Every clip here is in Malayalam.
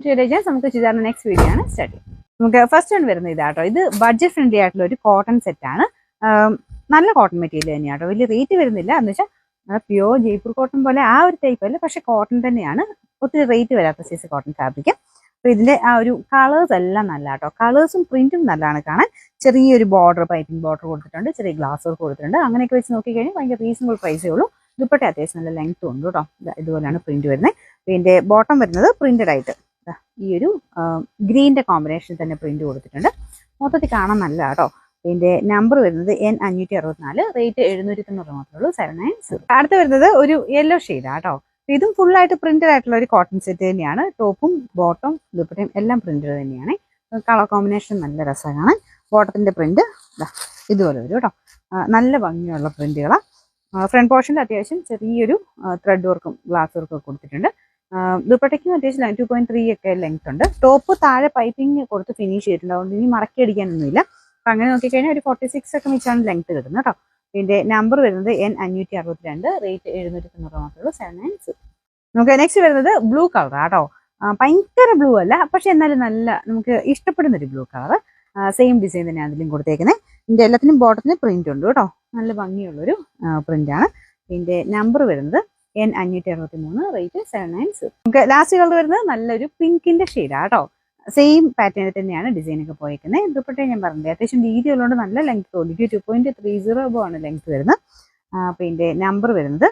നമുക്ക് ചുരിദാറിന്റെ നെക്സ്റ്റ് വീഡിയോ ആണ് സ്റ്റാർട്ട് ചെയ്യുന്നത്. നമുക്ക് ഫസ്റ്റ് വൺ വരുന്നത് ഇതാട്ടോ. ഇത് ബഡ്ജറ്റ് ഫ്രണ്ട്ലി ആയിട്ടുള്ള ഒരു കോട്ടൺ സെറ്റ് ആണ്. നല്ല കോട്ടൺ മെറ്റീരിയൽ തന്നെയാട്ടോ. വലിയ റേറ്റ് വരുന്നില്ല എന്ന് വെച്ചാൽ പ്യുവർ ജയ്പൂർ കോട്ടൺ പോലെ ആ ഒരു ടൈപ്പ് അല്ല, പക്ഷെ കോട്ടൺ തന്നെയാണ്. ഒത്തിരി റേറ്റ് വരാത്ത സൈസ് കോട്ടൺ ഫാബ്രിക്. അപ്പൊ ഇതിന്റെ ആ ഒരു കളേഴ്സ് എല്ലാം നല്ല കേട്ടോ. കളേഴ്സും പ്രിന്റും നല്ലതാണ് കാണാൻ. ചെറിയൊരു ബോർഡർ, പൈപ്പിംഗ് ബോർഡർ കൊടുത്തിട്ടുണ്ട്, ചെറിയ ഗ്ലാസ് വർക്ക് കൊടുത്തിട്ടുണ്ട്. അങ്ങനെയൊക്കെ വെച്ച് നോക്കിക്കഴിഞ്ഞാൽ ഭയങ്കര റീസണബിൾ പ്രൈസേ ഉള്ളൂ. ദുപ്പട്ട അത്യാവശ്യം നല്ല ലെങ്ത് ഉണ്ട് കേട്ടോ. ഇതുപോലെയാണ് പ്രിന്റ് വരുന്നത്. ഇതിന്റെ ബോട്ടം വരുന്നത് പ്രിന്റഡ് ആയിട്ട് ഈ ഒരു ഗ്രീനിന്റെ കോമ്പിനേഷൻ തന്നെ പ്രിന്റ് കൊടുത്തിട്ടുണ്ട്. മൊത്തത്തിൽ കാണാൻ നല്ല കേട്ടോ. ഇതിന്റെ നമ്പർ വരുന്നത് N564, റേറ്റ് 790 മാത്രമേ ഉള്ളൂ, 79. അടുത്ത് വരുന്നത് ഒരു യെല്ലോ ഷെയ്ഡാ കേട്ടോ. ഇതും ഫുൾ ആയിട്ട് പ്രിന്റഡ് ആയിട്ടുള്ള ഒരു കോട്ടൺ സെറ്റ് തന്നെയാണ്. ടോപ്പും ബോട്ടം ദുപ്പട്ടയും എല്ലാം പ്രിന്റഡ് തന്നെയാണ്. കളർ കോമ്പിനേഷൻ നല്ല രസമാണ് കാണാൻ. ബോട്ടത്തിന്റെ പ്രിന്റ് ഇതുപോലെ വരും കേട്ടോ. നല്ല ഭംഗിയുള്ള പ്രിന്റുകളാണ്. ഫ്രണ്ട് പോർഷനിൽ അത്യാവശ്യം ചെറിയൊരു ത്രെഡ് വർക്കും ഗ്ലാസ് വർക്കും ഒക്കെ കൊടുത്തിട്ടുണ്ട്. ദുപ്പട്ടയ്ക്കും അത്യാവശ്യം 2.3 ഒക്കെ ലെങ്ത് ഉണ്ട്. ടോപ്പ് താഴെ പൈപ്പിംഗ് കൊടുത്ത് ഫിനിഷ് ചെയ്തിട്ടുണ്ട്. അതുകൊണ്ട് ഇനി മടക്കി അടിക്കാനൊന്നുമില്ല. അപ്പൊ അങ്ങനെ നോക്കിക്കഴിഞ്ഞാൽ ഒരു 46 ഒക്കെ വെച്ചാണ് ലെങ്ത് കിട്ടുന്നത് കേട്ടോ. ഇതിന്റെ നമ്പർ വരുന്നത് N562, റേറ്റ് 790 മാത്രമേ ഉള്ളൂ, 79. നമുക്ക് നെക്സ്റ്റ് വരുന്നത് ബ്ലൂ കളർ ആട്ടോ. ഭയങ്കര ബ്ലൂ അല്ല, പക്ഷെ എന്നാലും നല്ല നമുക്ക് ഇഷ്ടപ്പെടുന്ന ഒരു ബ്ലൂ കളർ. സെയിം ഡിസൈൻ തന്നെ അതിലും കൊടുത്തേക്കുന്നത്. ഇതിന്റെ എല്ലാത്തിനും ബോട്ടത്തിന് പ്രിന്റ് ഉണ്ട് കേട്ടോ. നല്ല ഭംഗിയുള്ളൊരു പ്രിന്റ് ആണ്. ഇതിന്റെ നമ്പർ വരുന്നത് N563, റേറ്റ് 79. നമുക്ക് ലാസ്റ്റ് കളർ വരുന്നത് നല്ലൊരു പിങ്കിന്റെ ഷെയ്ഡാ കേട്ടോ. സെയിം പാറ്റേണിൽ തന്നെയാണ് ഡിസൈൻ ഒക്കെ പോയിരിക്കുന്നത്. ദുപ്പട്ട ഞാൻ പറഞ്ഞത് അത്യാവശ്യം വീതി ഉള്ളതുകൊണ്ട് നല്ല ലെങ്ത് തോന്നി. 2.30 ആണ് ലെങ്ത് വരുന്നത്. അപ്പൊ ഇതിന്റെ നമ്പർ വരുന്നത്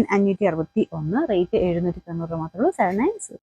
N561, റേറ്റ് 790 മാത്രമേ ഉള്ളൂ, 79.